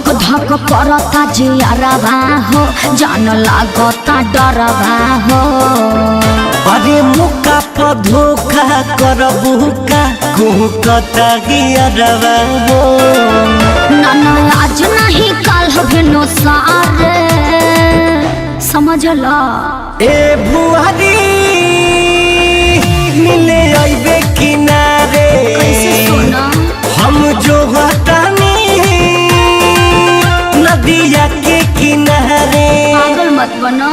धक धक करता जियरवा हो जान लागता डरवा हो। अरे मुका पर धोखा करबू का कुहकता गियरवा हो। ना आज नहीं कल भेनो सारे समझ ला। ए भुआरी मिले आइबे किनारे हम जो हटानी नदिया के किनारे। पागल मत बना।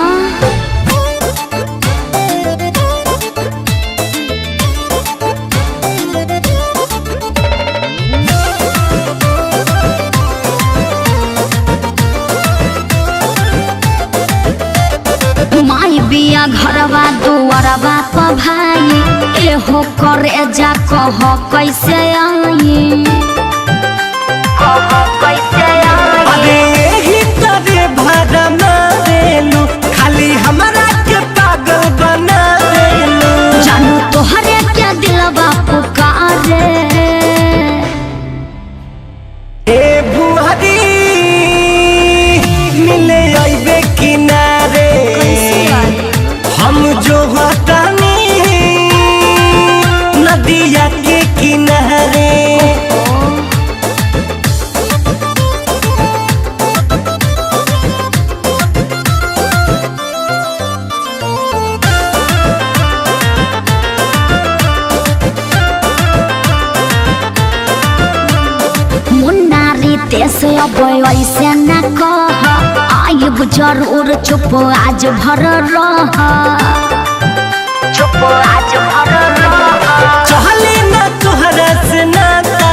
माई बिया घरवा दुआरवा प भाई एहो करे जा कह कैसे आई अरे यही तरे भरा मारेलू खाली हमरा के पागल बना देलू। जानू तोहरे के दिलवा पुकारे। ए बुआरी मिले आइबे किनारे हम जो हटानी नदिया के किनारे। मुन्नारी तेसे अब ऐसे न कह आइब जरूर चुप आज भर रह चुप आज भर रह। चहले ना तोहरा से नाता